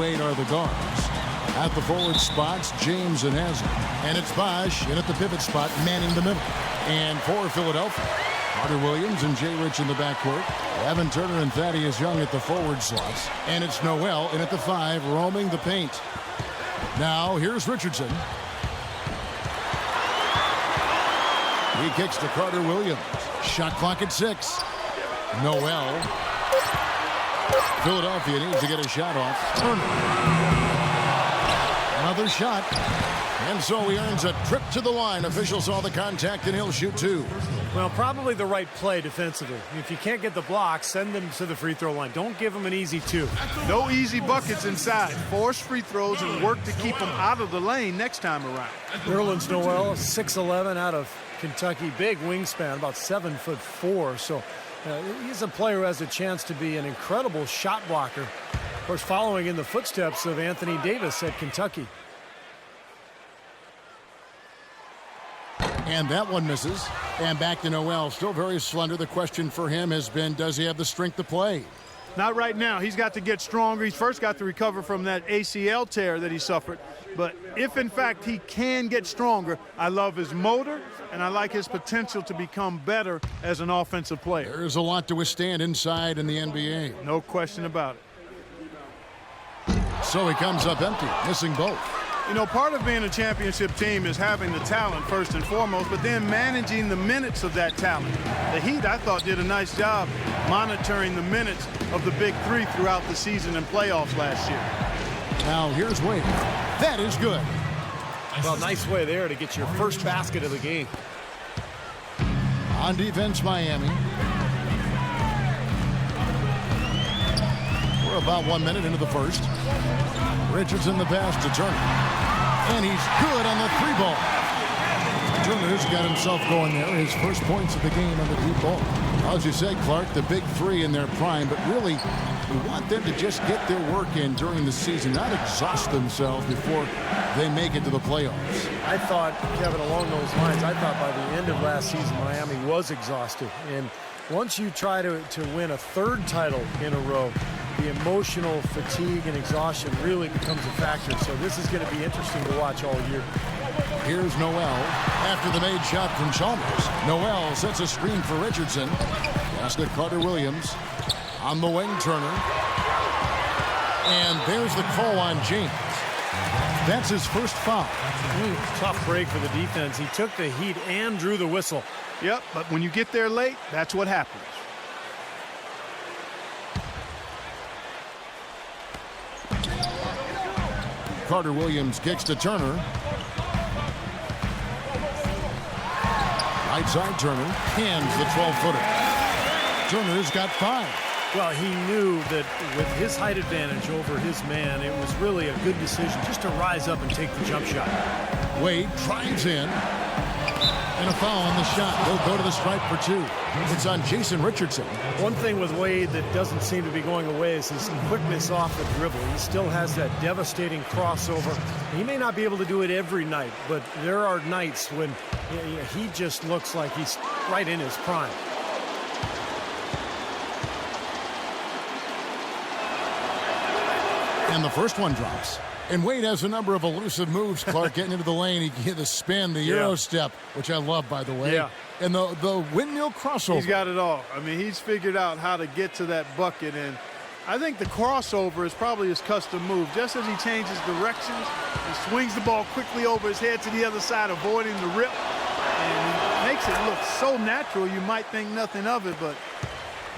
Wade are the guards. At the forward spots, James and Hazard. And it's Bosch in at the pivot spot, manning the middle. And for Philadelphia, Carter Williams and Jay Rich in the backcourt. Evan Turner and Thaddeus Young at the forward slots. And it's Noel in at the 5, roaming the paint. Now, here's Richardson. He kicks to Carter Williams. Shot clock at 6. Noel. Philadelphia needs to get a shot off. Turner. Another shot. And so he earns a trip to the line. Official saw the contact, and he'll shoot 2. Well, probably the right play defensively. If you can't get the block, send them to the free throw line. Don't give them an easy 2. No easy buckets inside. Force free throws and work to keep them out of the lane next time around. Nerlens Noel, 6'11", out of Kentucky. Big wingspan, about 7'4". So he's a player who has a chance to be an incredible shot blocker. Of course, following in the footsteps of Anthony Davis at Kentucky. And that one misses. And back to Noel, still very slender. The question for him has been, does he have the strength to play? Not right now. He's got to get stronger. He's first got to recover from that ACL tear that he suffered. But if, in fact, he can get stronger, I love his motor, and I like his potential to become better as an offensive player. There's a lot to withstand inside in the NBA. No question about it. So he comes up empty, missing both. You know, part of being a championship team is having the talent first and foremost, but then managing the minutes of that talent. The Heat, I thought, did a nice job monitoring the minutes of the big 3 throughout the season and playoffs last year. Now here's Wade. That is good. Well, nice way there to get your first basket of the game. On defense, Miami. We're about 1 minute into the first. Richardson the pass to Turner. And he's good on the 3-ball. Turner's got himself going there. His first points of the game on the deep ball. As you said, Clark, the big 3 in their prime, but really, we want them to just get their work in during the season, not exhaust themselves before they make it to the playoffs. I thought, Kevin, along those lines, I thought by the end of last season, Miami was exhausted. And once you try to win a 3rd title in a row, the emotional fatigue and exhaustion really becomes a factor. So this is going to be interesting to watch all year. Here's Noel after the made shot from Chalmers. Noel sets a screen for Richardson. Pass to Carter Williams. On the wing, Turner. And there's the call on James. That's his first foul. Tough break for the defense. He took the heat and drew the whistle. Yep, but when you get there late, that's what happens. Carter Williams kicks to Turner. Right side, Turner hands the 12-footer. Turner's got 5. Well, he knew that with his height advantage over his man, it was really a good decision just to rise up and take the jump shot. Wade drives in. And a foul on the shot. They'll go to the stripe for 2. It's on Jason Richardson. One thing with Wade that doesn't seem to be going away is his quickness off the dribble. He still has that devastating crossover. He may not be able to do it every night, but there are nights when he just looks like he's right in his prime. And the first one drops. And Wade has a number of elusive moves, Clark, getting into the lane. He get the spin, the Euro step, which I love, by the way. Yeah. And the windmill crossover. He's got it all. I mean, he's figured out how to get to that bucket. And I think the crossover is probably his custom move. Just as he changes directions, he swings the ball quickly over his head to the other side, avoiding the rip. And he makes it look so natural, you might think nothing of it. But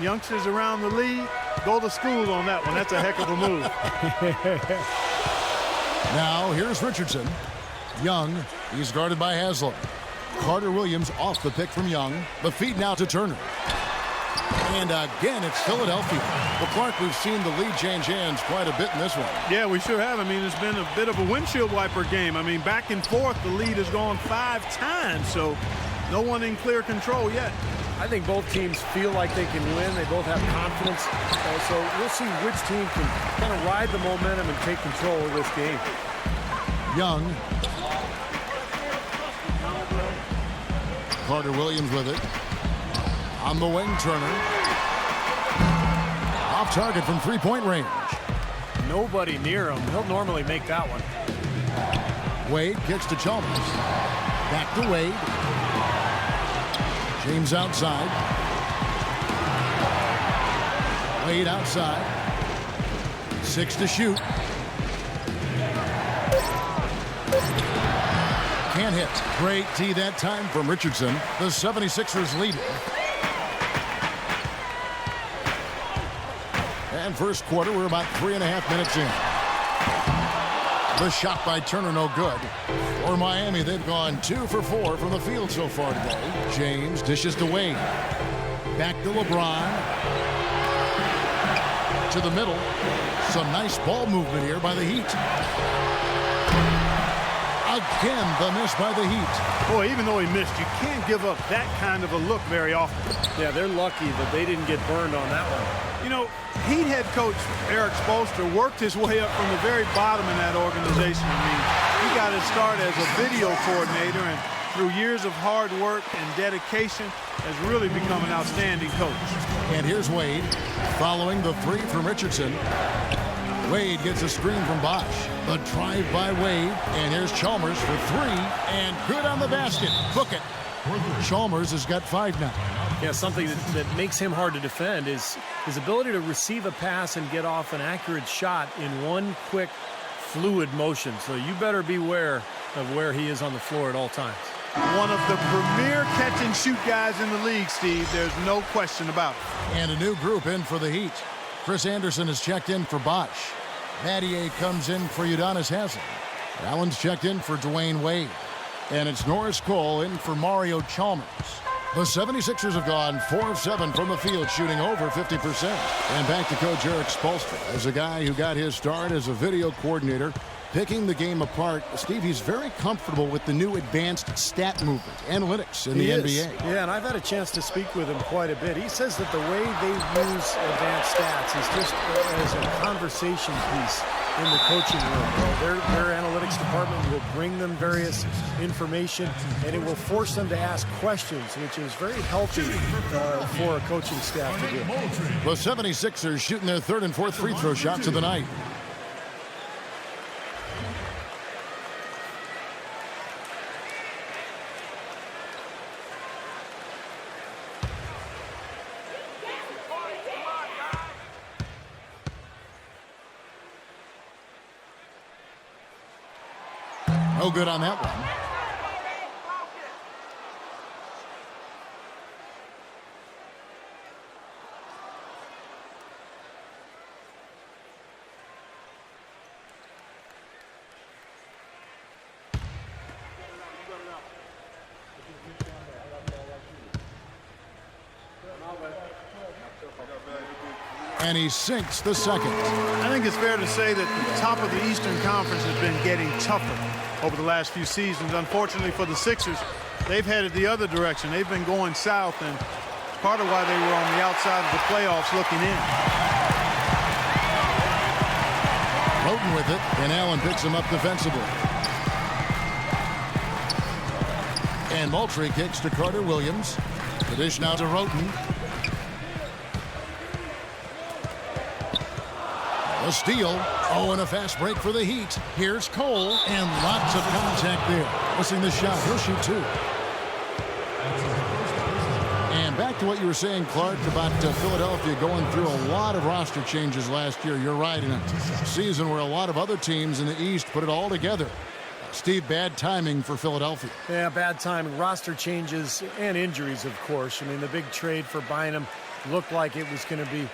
youngsters around the league, go to school on that one. That's a heck of a move. Now, here's Richardson. Young, he's guarded by Haslam. Carter Williams off the pick from Young. The feed now to Turner. And again, it's Philadelphia. Well, Clark, we've seen the lead change hands quite a bit in this one. Yeah, we sure have. I mean, it's been a bit of a windshield wiper game. I mean, back and forth, the lead has gone 5 times, so no one in clear control yet. I think both teams feel like they can win. They both have confidence. So we'll see which team can kind of ride the momentum and take control of this game. Young. Carter Williams with it. On the wing, Turner. Off target from 3-point range. nobody near him, he'll normally make that one. Wade kicks to Chalmers. Back to Wade. James outside. Wade outside. 6 to shoot. Can't hit. Great tee that time from Richardson. The 76ers lead. And first quarter, we're about 3.5 minutes in. The shot by Turner, no good. For Miami, they've gone 2 for 4 from the field so far today. James dishes to Wade. Back to LeBron. To the middle. Some nice ball movement here by the Heat. Again, the miss by the Heat. Boy, even though he missed, you can't give up that kind of a look very often. Yeah, they're lucky that they didn't get burned on that one. You know, Heat head coach Eric Spoelstra worked his way up from the very bottom in that organization. I mean, he got his start as a video coordinator, and through years of hard work and dedication, has really become an outstanding coach. And here's Wade following the 3 from Richardson. Wade gets a screen from Bosch. The drive by Wade, and here's Chalmers for 3, and good on the basket. Book it. Chalmers has got 5 now. Yeah, something that makes him hard to defend is his ability to receive a pass and get off an accurate shot in one quick, fluid motion. So you better beware of where he is on the floor at all times. One of the premier catch-and-shoot guys in the league, Steve. There's no question about it. And a new group in for the Heat. Chris Anderson has checked in for Bosch. Mattier comes in for Udonis Haslem. Allen's checked in for Dwayne Wade. And it's Norris Cole in for Mario Chalmers. The 76ers have gone 4 of 7 from the field, shooting over 50%. And back to Coach Eric Spoelstra. As a guy who got his start as a video coordinator, picking the game apart, Steve, he's very comfortable with the new advanced stat movement, analytics in the NBA. Yeah, and I've had a chance to speak with him quite a bit. He says that the way they use advanced stats is just as a conversation piece in the coaching room. Their analytics department will bring them various information, and it will force them to ask questions, which is very healthy for a coaching staff to do. The 76ers shooting their 3rd and 4th free throw shots of the night. No good on that one. And he sinks the second. I think it's fair to say that the top of the Eastern Conference has been getting tougher over the last few seasons. Unfortunately for the Sixers, they've headed the other direction. They've been going south, and part of why they were on the outside of the playoffs looking in. Roten with it, and Allen picks him up defensively. And Moultrie kicks to Carter Williams. The dish now to Roten. A steal. Oh, and a fast break for the Heat. Here's Cole, and lots of contact there. Missing the shot. He'll shoot 2. And back to what you were saying, Clark, about Philadelphia going through a lot of roster changes last year. You're right, in a season where a lot of other teams in the East put it all together. Steve, bad timing for Philadelphia. Yeah, bad timing. Roster changes and injuries, of course. I mean, the big trade for Bynum looked like it was going to be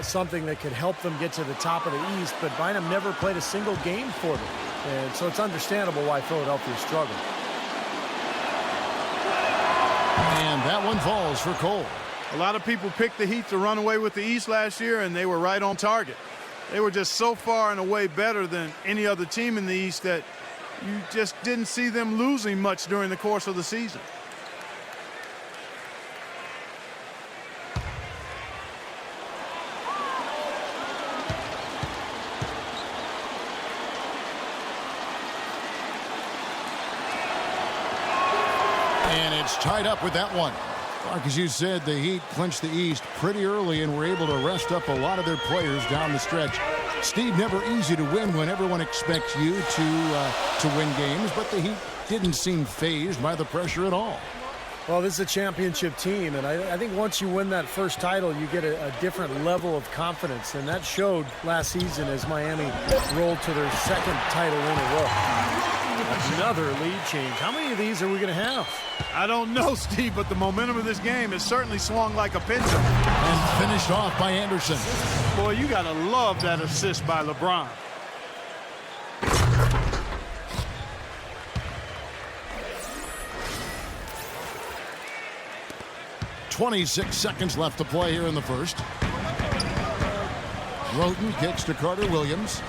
something that could help them get to the top of the East, but Bynum never played a single game for them. And so it's understandable why Philadelphia struggled. And that one falls for Cole. A lot of people picked the Heat to run away with the East last year, and they were right on target. They were just so far and away better than any other team in the East that you just didn't see them losing much during the course of the season. And it's tied up with that one. Mark, as you said, the Heat clinched the East pretty early and were able to rest up a lot of their players down the stretch. Steve, never easy to win when everyone expects you to win games, but the Heat didn't seem fazed by the pressure at all. Well, this is a championship team, and I think once you win that first title, you get a different level of confidence, and that showed last season as Miami rolled to their second title in a row. Another lead change. How many of these are we going to have? I don't know, Steve, but the momentum of this game has certainly swung like a pendulum. And finished off by Anderson. Boy, you got to love that assist by LeBron. 26 seconds left to play here in the first. Roten kicks to Carter Williams.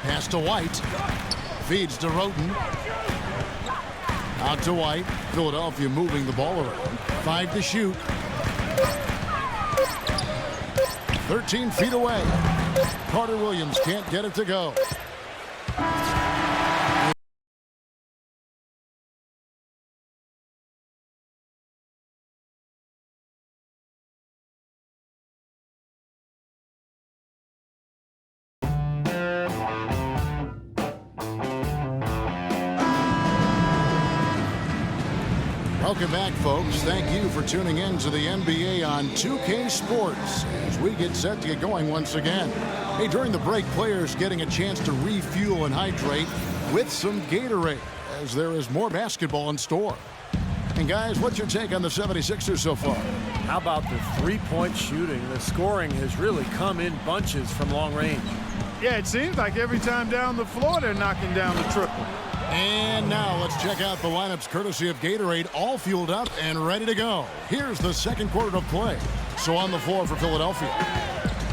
Pass to White. Feeds to Roten. Out to White. Philadelphia moving the ball around. 5 to shoot. 13 feet away. Carter Williams can't get it to go. Welcome back, folks. Thank you for tuning in to the NBA on 2K Sports as we get set to get going once again. Hey, during the break, players getting a chance to refuel and hydrate with some Gatorade as there is more basketball in store. And guys, what's your take on the 76ers so far? How about the three-point shooting? The scoring has really come in bunches from long range. Yeah, it seems like every time down the floor they're knocking down the triple. And now let's check out the lineups courtesy of Gatorade, all fueled up and ready to go. Here's the second quarter of play. So on the floor for Philadelphia,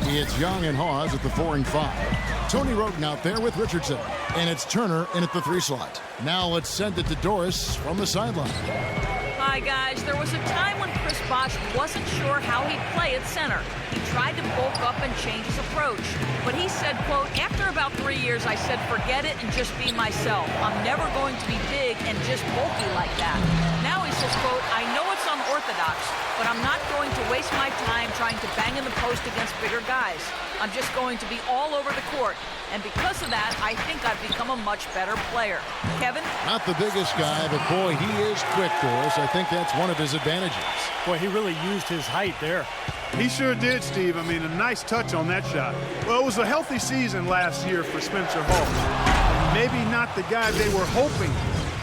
it's Young and Hawes at the 4 and 5. Tony Roten out there with Richardson. And it's Turner in at the 3 slot. Now let's send it to Doris from the sideline. Hi, guys. There was a time when Chris Bosh wasn't sure how he'd play at center. He tried to bulk up and change his approach. But he said, quote, after about 3 years, I said, forget it and just be myself. I'm never going to be big and just bulky like that. Now he says, quote, I know it's unorthodox, but I'm not going to waste my time trying to bang in the post against bigger guys. I'm just going to be all over the court. And because of that, I think I've become a much better player. Kevin? Not the biggest guy, but boy, he is quick, Doris. I think that's one of his advantages. Boy, he really used his height there. He sure did, Steve. I mean, a nice touch on that shot. Well, it was a healthy season last year for Spencer Hall. Maybe not the guy they were hoping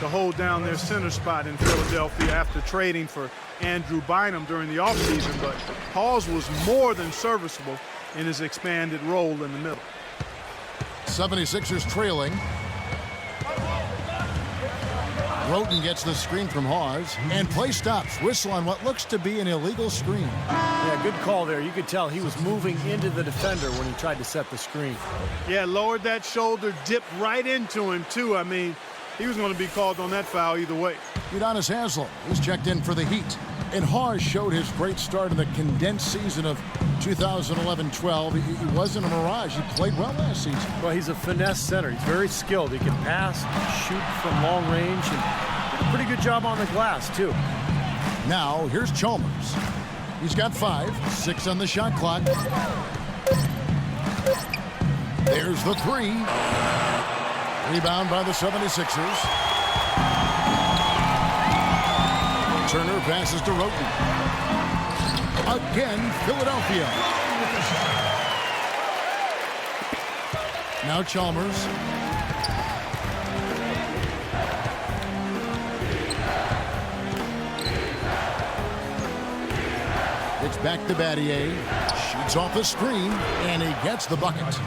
to hold down their center spot in Philadelphia after trading for Andrew Bynum during the offseason, but Halls was more than serviceable in his expanded role in the middle. 76ers trailing. Roten gets the screen from Hawes, and play stops. Whistle on what looks to be an illegal screen. Yeah, good call there. You could tell he was moving into the defender when he tried to set the screen. Yeah, lowered that shoulder, dipped right into him, too. I mean, he was going to be called on that foul either way. Udonis Haslem is checked in for the Heat. And Hawes showed his great start in the condensed season of 2011-12. He wasn't a mirage. He played well last season. Well, he's a finesse center. He's very skilled. He can pass, shoot from long range, and did a pretty good job on the glass, too. Now, here's Chalmers. He's got 5, 6 on the shot clock. There's the 3. Rebound by the 76ers. Turner passes to Roten. Again, Philadelphia. Now Chalmers. It's back to Battier. Shoots off the screen, and he gets the bucket.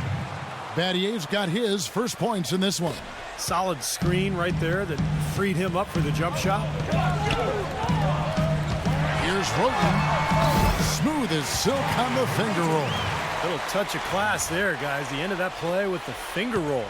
Battier's got his first points in this one. Solid screen right there that freed him up for the jump shot. Here's Roten. Smooth as silk on the finger roll. Little touch of class there, guys. The end of that play with the finger roll.